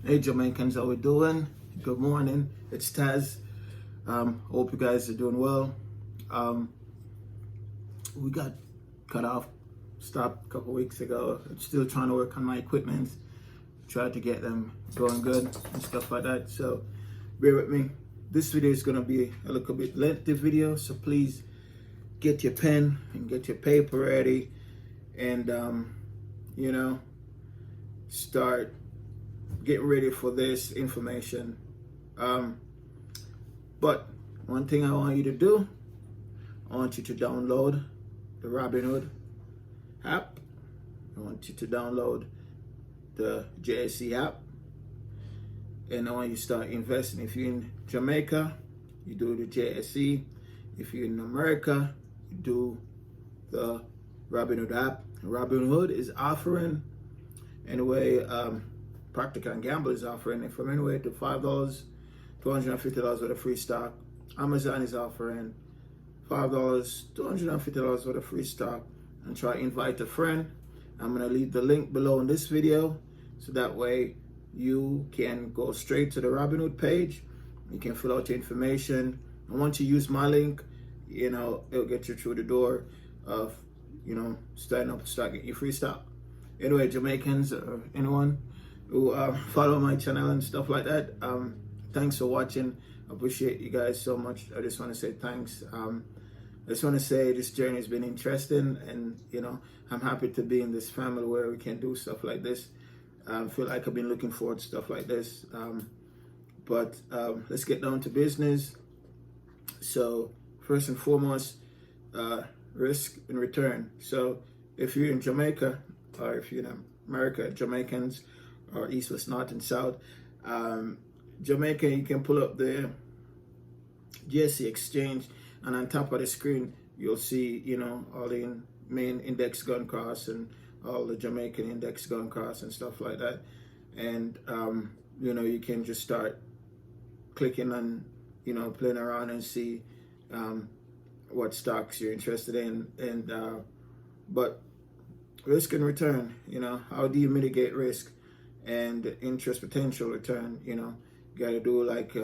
Hey Jamaicans, how we doing? Good morning. It's Taz. Hope you guys are doing well. Um, we got cut off, stopped a couple weeks ago. I'm still trying to work on my equipment, try to get them going good and stuff like that. So bear with me. This video is gonna be a little bit lengthy video, so please get your pen and get your paper ready, and you know, start getting ready for this information. But one thing I want you to do, I want you to download the Robinhood app. I want you to download the JSE app. And I want you to start investing. If you're in Jamaica, you do the JSE. If you're in America, you do the Robinhood app. Robinhood is offering, anyway, Practical and Gamble is offering from anywhere to $5 to $250 worth of free stock. Amazon is offering $5, $250 worth of free stock. And try to invite a friend. I'm going to leave the link below in this video, so that way you can go straight to the Robinhood page. You can fill out your information. And once you use my link, it'll get you through the door of, starting up, start getting your free stock. Anyway, Jamaicans or anyone who follow my channel and stuff like that, thanks for watching. I appreciate you guys so much. I just want to say thanks. I just want to say this journey has been interesting, and I'm happy to be in this family where we can do stuff like this. I feel like I've been looking forward to stuff like this. But let's get down to business. So first and foremost, risk and return. So if you're in Jamaica, or if you're in America, Jamaicans, or East, West, North, and South, Jamaica, you can pull up the JSE exchange, and on top of the screen you'll see all the main index gone across and all the Jamaican index gone across and stuff like that. And you can just start clicking on playing around and see what stocks you're interested in. And but risk and return, how do you mitigate risk and interest potential return? You got to do like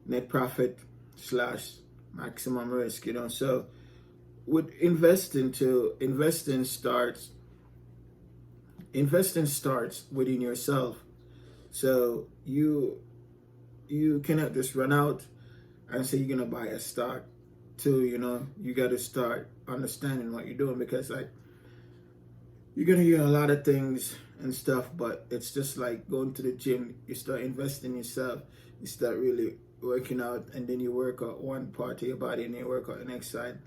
net profit / maximum risk. So with investing starts within yourself. So you cannot just run out and say you're gonna buy a stock. You got to start understanding what you're doing, because like you're gonna hear a lot of things and stuff, but it's just like going to the gym. You start investing in yourself, you start really working out, and then you work out one part of your body, and then you work out the next side,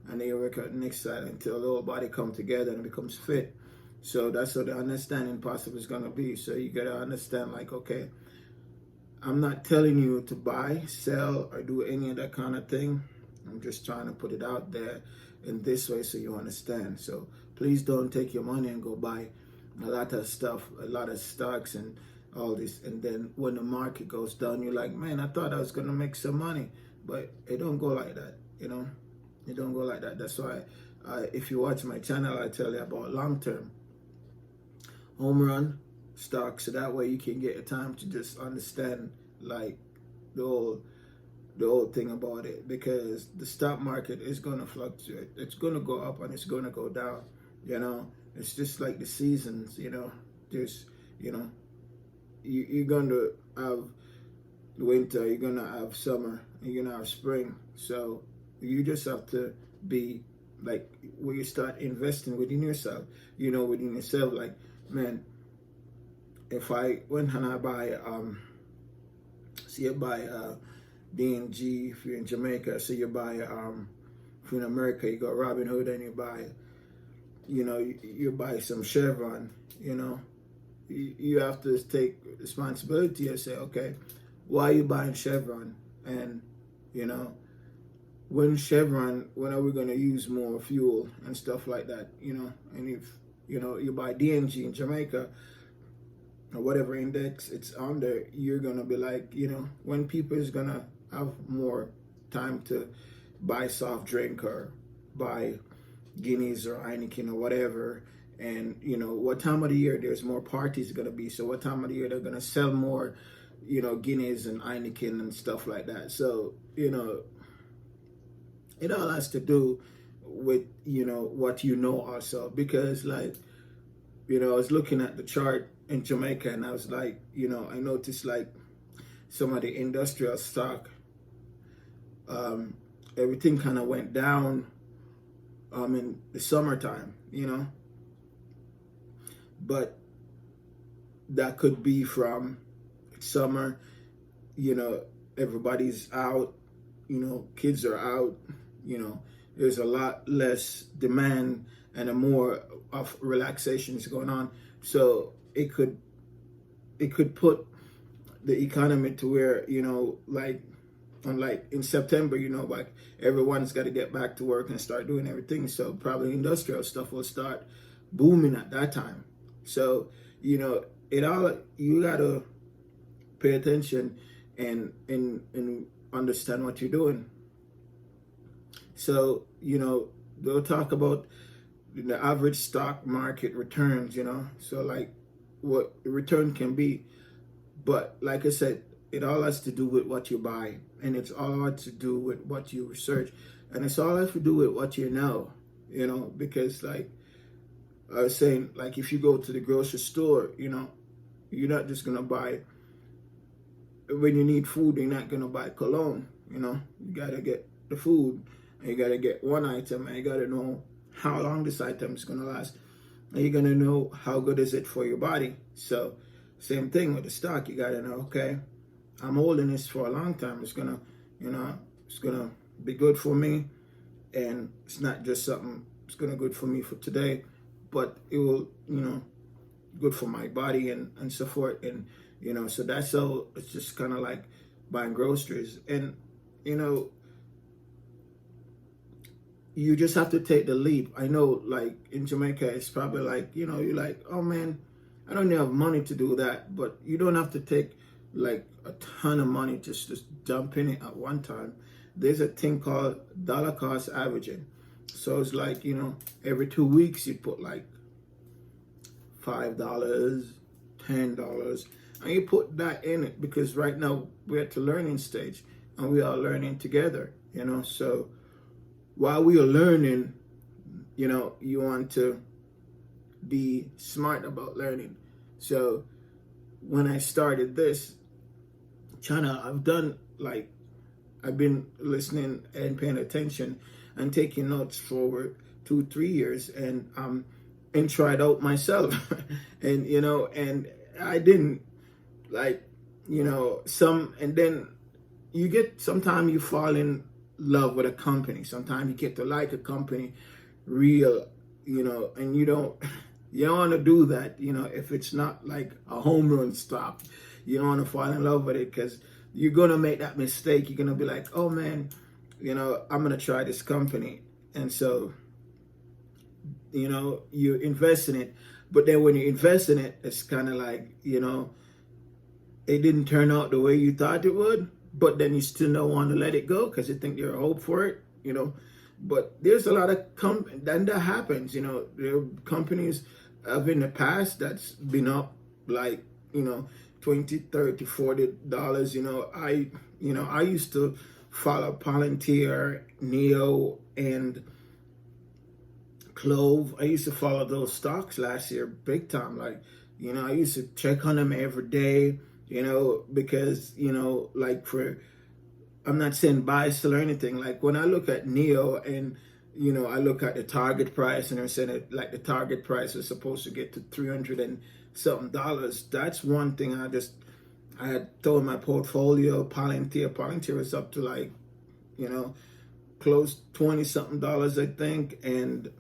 and then you work out the next side until the whole body come together and it becomes fit. So that's what the understanding possible is gonna be. So you gotta understand, like, okay, I'm not telling you to buy, sell, or do any of that kind of thing. I'm just trying to put it out there in this way so you understand. So please don't take your money and go buy a lot of stuff, a lot of stocks and all this, and then when the market goes down, you're like, man, I thought I was gonna make some money. But it don't go like that. It don't go like that. That's why if you watch my channel, I tell you about long-term home run stocks, so that way you can get a time to just understand like the whole thing about it, because the stock market is gonna fluctuate. It's gonna go up and it's gonna go down. It's just like the seasons. There's you're gonna have winter, you're gonna have summer, you're gonna have spring. So you just have to be like, when you start investing within yourself, like, man, if I went and I buy say you buy DNG, if you're in Jamaica, so you buy if you're in America, you go Robinhood and you buy you buy some Chevron. You have to take responsibility and say, okay, why are you buying Chevron? And when are we going to use more fuel and stuff like that? And if you buy DNG in Jamaica, or whatever index it's under, you're gonna be like, when people is gonna have more time to buy soft drink or buy Guinness or Heineken or whatever, and you know what time of the year there's more parties going to be, so what time of the year they're going to sell more, you know, Guinness and Heineken and stuff like that. So you know, it all has to do with, you know, what you know also, because like, you know, I was looking at the chart in Jamaica and I was like, you know, I noticed like some of the industrial stock, everything kind of went down in the summertime, you know, but that could be from summer, you know, everybody's out, you know, kids are out, you know, there's a lot less demand and a more of relaxations going on. So it could put the economy to where, you know, like in September, you know, like everyone's got to get back to work and start doing everything. So probably industrial stuff will start booming at that time. So, you know, you gotta pay attention and understand what you're doing. So, you know, they'll talk about the average stock market returns, you know, so like what the return can be. But like I said, it all has to do with what you buy, and it's all has to do with what you research, and it's all has to do with what you know, because like I was saying, like if you go to the grocery store, you know, you're not just gonna buy, when you need food, you're not gonna buy cologne, you know, you gotta get the food, and you gotta get one item, and you gotta know how long this item is gonna last, and you're gonna know how good is it for your body. So same thing with the stock, you gotta know, okay, I'm holding this for a long time. It's gonna, you know, it's gonna be good for me, and it's not just something. It's gonna good for me for today, but it will, you know, good for my body and so forth. And you know, so that's how it's just kind of like buying groceries, and you know, you just have to take the leap. I know, like in Jamaica, it's probably like, you know, you're like, oh man, I don't have money to do that, but you don't have to take like a ton of money just dump in it at one time. There's a thing called dollar cost averaging. So it's like, you know, every 2 weeks you put like $5, $10, and you put that in it, because right now we're at the learning stage and we are learning together, you know. So while we are learning, you know, you want to be smart about learning. So when I started this channel, I've been listening and paying attention and taking notes for 2-3 years, and tried out myself. And you know, and I didn't like, you know, and then sometimes you fall in love with a company, sometimes you get to like a company real, you know, and you don't want to do that, you know, if it's not like a home run stock. You don't want to fall in love with it, because you're going to make that mistake. You're going to be like, oh man, you know, I'm going to try this company. And so, you know, you invest in it. But then when you invest in it, it's kind of like, you know, it didn't turn out the way you thought it would. But then you still don't want to let it go because you think there's hope for it, you know. But there's a lot of then that happens, you know. There are companies of in the past that's been up like, you know, $20, $30, $40. You know, I used to follow Palantir, Neo, and Clove. I used to follow those stocks last year big time. Like, you know, I used to check on them every day, you know, because, you know, like I'm not saying buy, sell or anything. Like when I look at Neo and, you know, I look at the target price, and they're saying that like the target price is supposed to get to $300 and something. That's one thing I had thrown in my portfolio. Palantir is up to like, you know, close $20 something, I think. And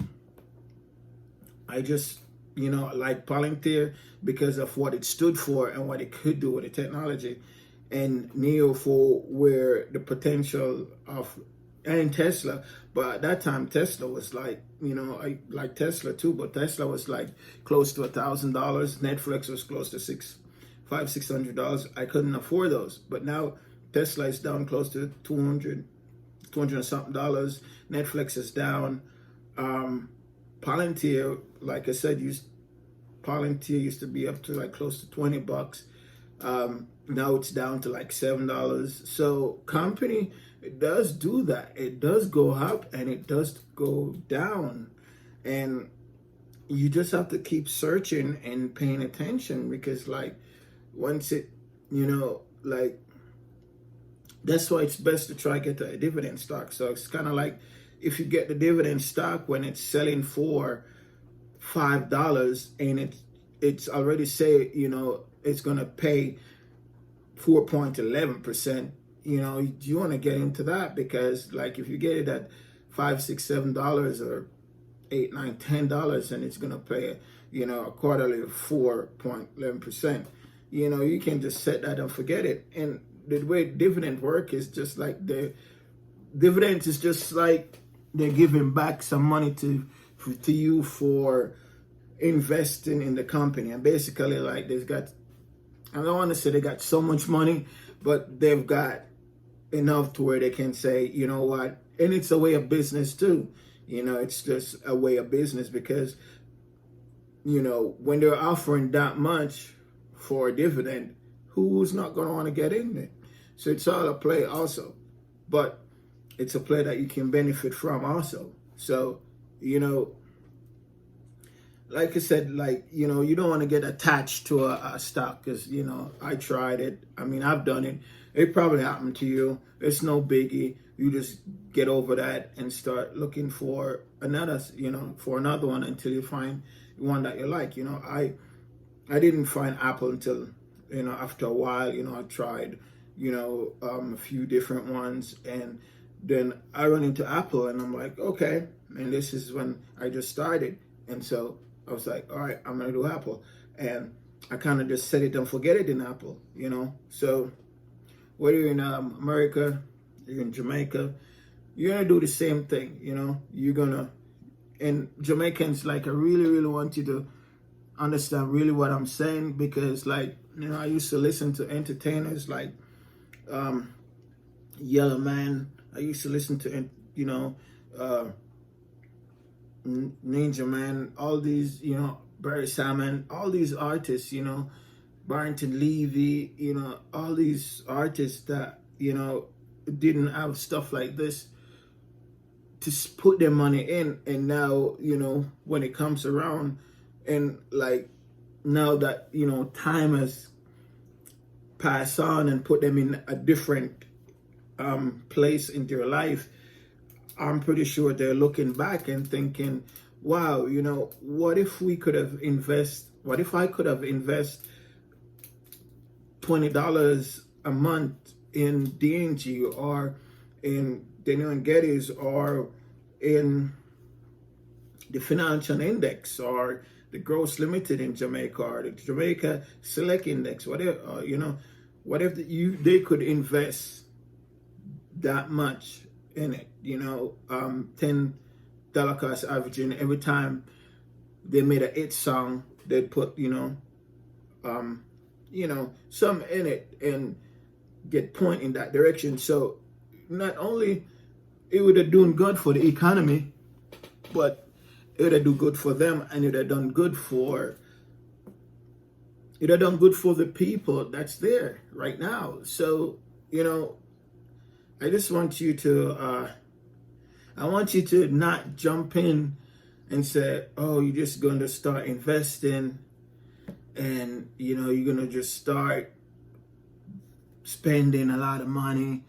I just, you know, like Palantir because of what it stood for and what it could do with the technology, and Neo for where the potential of, and Tesla. But at that time, Tesla was like, you know, I like Tesla too, but Tesla was like close to $1,000. Netflix was close to $600. I couldn't afford those. But now Tesla is down close to $200 and something. Netflix is down. Palantir, like I said, Palantir used to be up to like close to $20. Now it's down to like $7. So company, it does do that. It does go up and it does go down. And you just have to keep searching and paying attention, because like once it, like, that's why it's best to try get a dividend stock. So it's kind of like if you get the dividend stock when it's selling for $5 and it's already say, it's gonna pay 4.11%, you want to get into that, because like if you get it at $5, $6, $7 or $8, $9, $10, and it's gonna pay, a quarterly of 4.11%, you can just set that and forget it. And the way dividend work is just like the dividends is just like they're giving back some money to you for investing in the company. And basically, like, I don't want to say they got so much money, but they've got enough to where they can say, you know what, and it's a way of business too. It's just a way of business, because when they're offering that much for a dividend, who's not going to want to get in it? So it's all a play also, but it's a play that you can benefit from also. So, like I said, like, you don't want to get attached to a stock, because, I tried it. I mean, I've done it. It probably happened to you. It's no biggie. You just get over that and start looking for another one until you find one that you like. I didn't find Apple until, after a while. I tried, a few different ones, and then I run into Apple and I'm like, okay. And this is when I just started. And so I was like, all right, I'm going to do Apple. And I kind of just set it and forget it in Apple, So whether you're in America, you're in Jamaica, you're going to do the same thing, You're going to, and Jamaicans, like, I really, really want you to understand really what I'm saying, because, like, I used to listen to entertainers like Yellow Man. I used to listen to, Ninja Man, all these, Barry Salmon, all these artists, Barrington Levy, all these artists that, didn't have stuff like this to put their money in. And now, when it comes around, and like now that, time has passed on and put them in a different place in their life, I'm pretty sure they're looking back and thinking, wow, what if I could have invested $20 a month in D&G or in Daniel and Geddes or in the Financial Index or the Gross Limited in Jamaica or the Jamaica Select Index, whatever, what if they could invest that much in it, $10 cost averaging. Every time they made a hit song, they'd put, some in it and get point in that direction. So not only it would have done good for the economy, but it would have done good for them, and it would have done good for the people that's there right now. So, I just want you to, not jump in and say, oh, you're just going to start investing and, you're going to just start spending a lot of money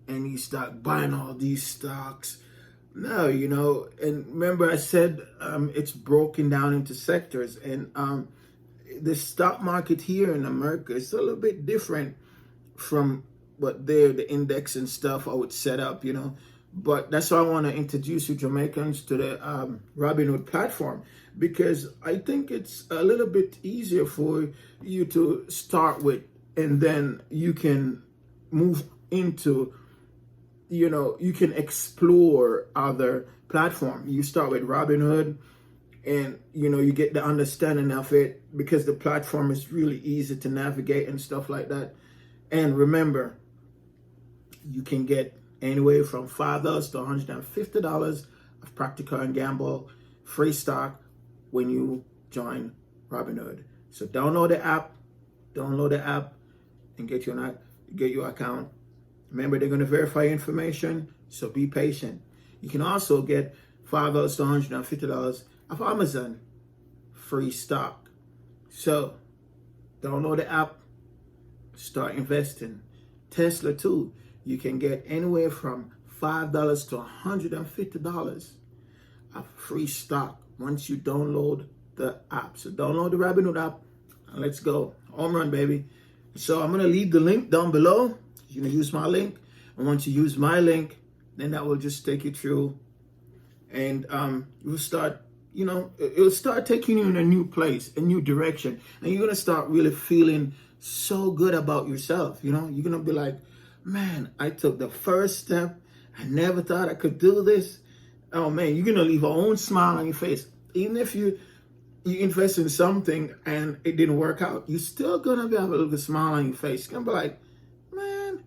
and you start buying all these stocks. No, and remember I said it's broken down into sectors, and the stock market here in America is a little bit different from what the index and stuff I would set up, But that's why I want to introduce you Jamaicans to the Robinhood platform, because I think it's a little bit easier for you to start with, and then you can move into, you can explore other platforms. You start with Robinhood, and you get the understanding of it, because the platform is really easy to navigate and stuff like that. And remember, you can get anywhere from $5 to $150 of Practical and Gamble free stock when you join Robinhood. So download the app, and get your account. Remember, they're going to verify your information, so be patient. You can also get $5 to $150 of Amazon free stock. So download the app, start investing. Tesla too, you can get anywhere from $5 to $150 of free stock once you download the app. So download the Robinhood app and let's go. Home run, baby. So I'm going to leave the link down below. You're going to use my link. And once you use my link, then that will just take you through. And you'll start, it'll start taking you in a new place, a new direction. And you're going to start really feeling so good about yourself. You're going to be like, man, I took the first step. I never thought I could do this. Oh, man, you're going to leave your own smile on your face. Even if you invest in something and it didn't work out, you're still going to have a little smile on your face. You're going to be like, man,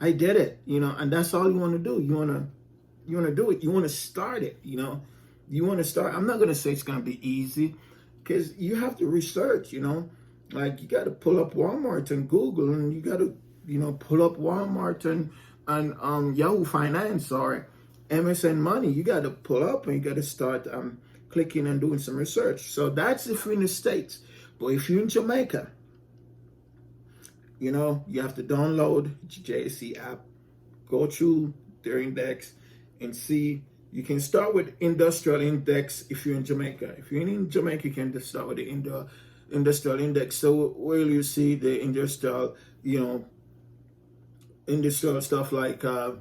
I did it, and that's all you want to do. You want to do it. You want to start it, You want to start. I'm not going to say it's going to be easy because you have to research, Like you got to pull up Walmart and Google, and you got to, pull up Walmart and Yahoo Finance or MSN Money. You got to pull up and you got to start clicking and doing some research. So that's if you're in the States. But if you're in Jamaica, you have to download the JSE app, go through their index and see. You can start with industrial index if you're in Jamaica. If you're in Jamaica, you can just start with the industrial index. So where you see the industrial, industrial stuff like, I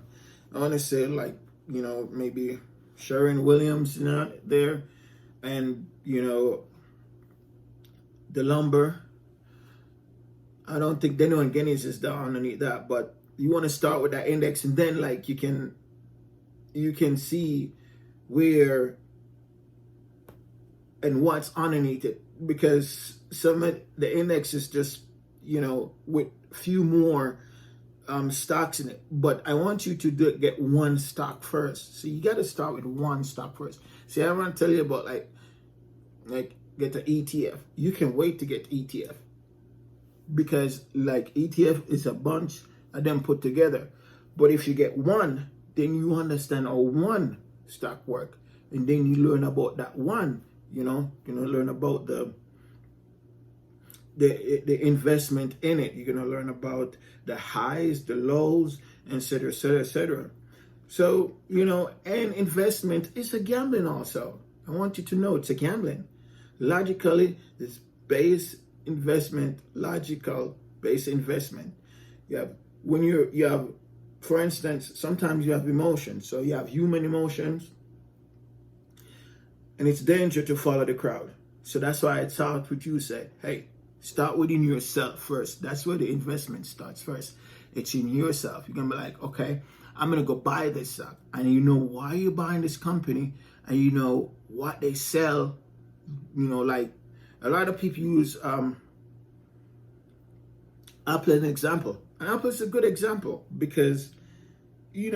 want to say like, maybe Sherwin-Williams there. And, the lumber. I don't think Daniel and Guinness is down underneath that, but you want to start with that index, and then like you can see where and what's underneath it, because some of the index is just with few more stocks in it. But I want you to get one stock first. So you got to start with one stock first. See, I want to tell you about like get the ETF. You can wait to get ETF. Because like ETF is a bunch of them put together. But if you get one, then you understand how one stock work. And then you learn about that one, learn about the investment in it. You're going to learn about the highs, the lows, et cetera, et cetera, et cetera. So, and investment is a gambling also. I want you to know it's a gambling. Logically, it's base investment, logical based investment. You have, for instance, sometimes you have emotions. So you have human emotions, and it's danger to follow the crowd. So that's why I thought what you said. Hey, start within yourself first. That's where the investment starts first. It's in yourself. You're gonna be like, okay, I'm gonna go buy this stock, and you know why you're buying this company, and you know what they sell. Like a lot of people use Apple as an example. And Apple is a good example because, they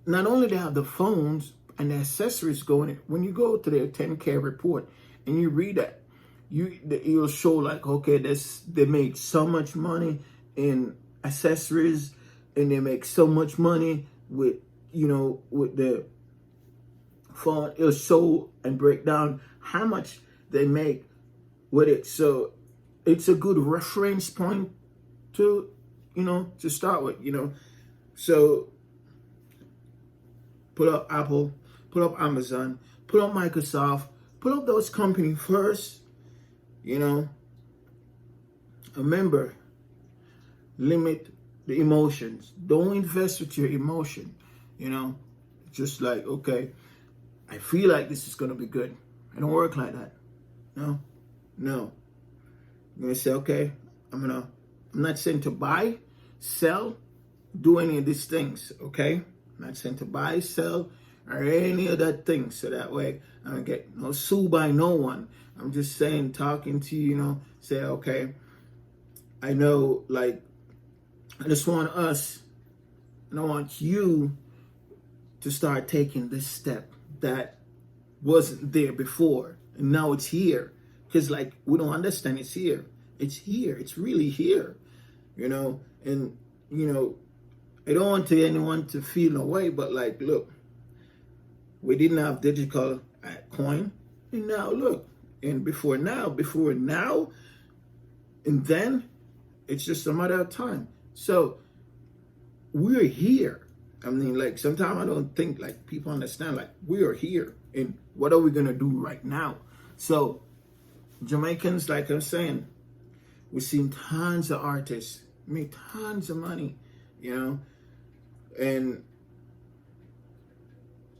not only they have the phones and the accessories going in. When you go to their 10K report and you read that, you'll show like, okay, they make so much money in accessories, and they make so much money with the phone. It'll show and break down how much they make with it. So it's a good reference point to start with. So pull up Apple, pull up Amazon, pull up Microsoft, pull up those companies first. Remember, limit the emotions. Don't invest with your emotion. Just like, okay, I feel like this is gonna be good. I don't work like that. No. I'm gonna say, okay, I'm not saying to buy, sell, do any of these things, okay? I'm not saying to buy, sell, or any of that things. So that way I don't get sued by no one. I'm just saying, talking to you, say, okay, I know, like, I just want us, and I want you to start taking this step that wasn't there before, and now it's here. Because like we don't understand, it's here. It's here. It's really here. You know, and you know, I don't want anyone to feel no way, but like, look, we didn't have digital coin, and now look, and before now, and then it's just a matter of time. So we're here. I mean, like sometimes I don't think like people understand, like we are here, and what are we gonna do right now? So Jamaicans, like I'm saying, we've seen tons of artists make tons of money, you know, and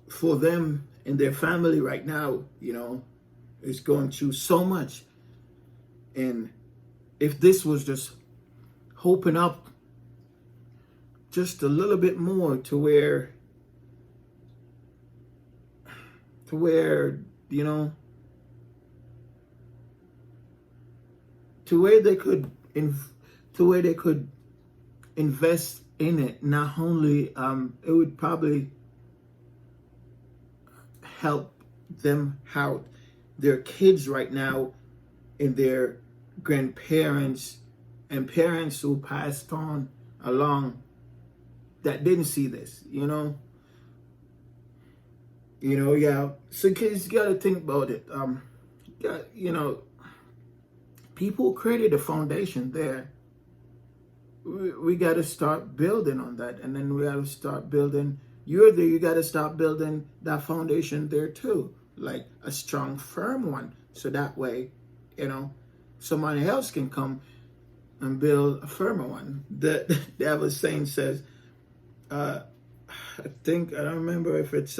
for them and their family right now, you know, is going through so much. And if this was just hoping up just a little bit more to where you know, to where they could invest in it, not only it would probably help them out, their kids right now, and their grandparents and parents who passed on along that didn't see this, you know. Yeah. So kids, you gotta think about it. You know, people created a foundation there. We got to start building on that, and then we got to start building. You're there. You got to start building that foundation there too, like a strong, firm one. So that way, you know, somebody else can come and build a firmer one. The other saying says, I think I don't remember if it's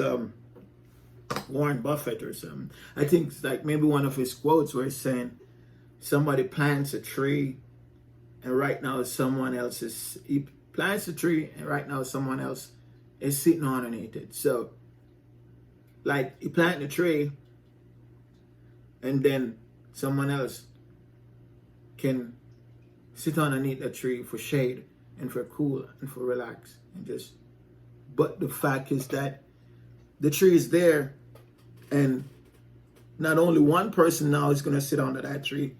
Warren Buffett or something. I think it's like maybe one of his quotes where he's saying, somebody plants a tree and right now he plants a tree and right now someone else is sitting underneath it. So like you plant the tree and then someone else can sit underneath the tree for shade and for cool and for relax and just, but the fact is that the tree is there, and not only one person now is going to sit under that tree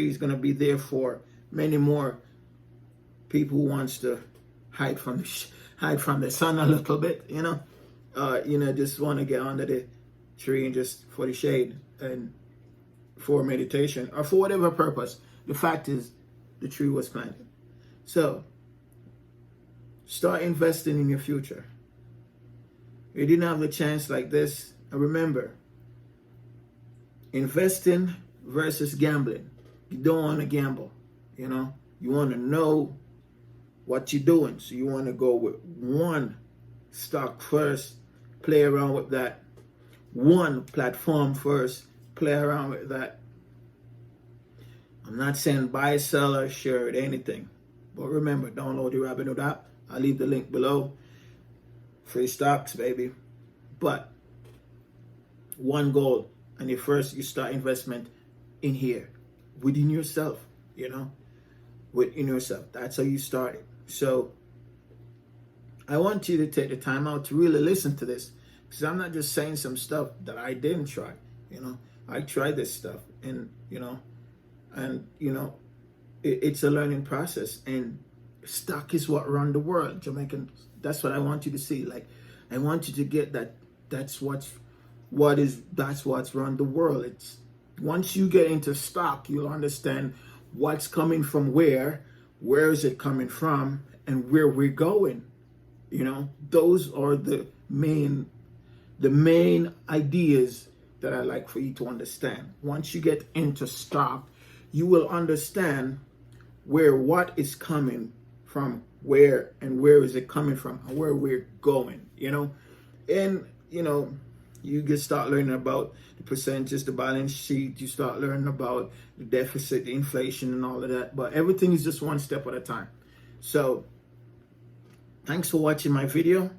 is going to be there for many more people who wants to hide from the sun a little bit, you know, just want to get under the tree and just for the shade and for meditation or for whatever purpose. The fact is the tree was planted. So start investing in your future. You didn't have the chance like this. And remember, investing versus gambling. You don't want to gamble, you know. You want to know what you're doing. So you want to go with one stock first, play around with that. One platform first, play around with that. I'm not saying buy, sell, or share anything. But remember, download the Robinhood app. I'll leave the link below. Free stocks, baby. But one goal, and you start investment in here, within yourself, you know, within yourself. That's how you start it. So I want you to take the time out to really listen to this, because I'm not just saying some stuff that I didn't try. You know, I tried this stuff, and it's a learning process, and stock is what run the world, Jamaican. That's what I want you to see. Like, I want you to get that. That's what's run the world. It's once you get into stock, you'll understand what's coming from where is it coming from, and where we're going. You know, those are the main ideas that I like for you to understand. Once you get into stock, you will understand what is coming from where, and where is it coming from, and where we're going, you know. And you can start learning about the percentages, the balance sheet. You start learning about the deficit, the inflation, and all of that. But everything is just one step at a time. So thanks for watching my video.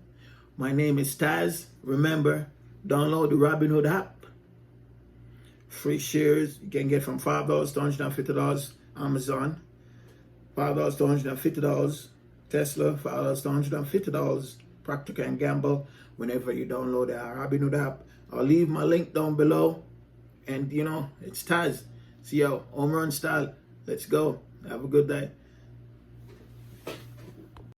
My name is Taz. Remember, download the Robinhood app. Free shares you can get from $5 to $150 Amazon, $5 to $150 Tesla, $5 to $150 Practical and Gamble whenever you download the Robinhood app. I'll leave my link down below. And, you know, it's Taz. See you, home run style. Let's go. Have a good day.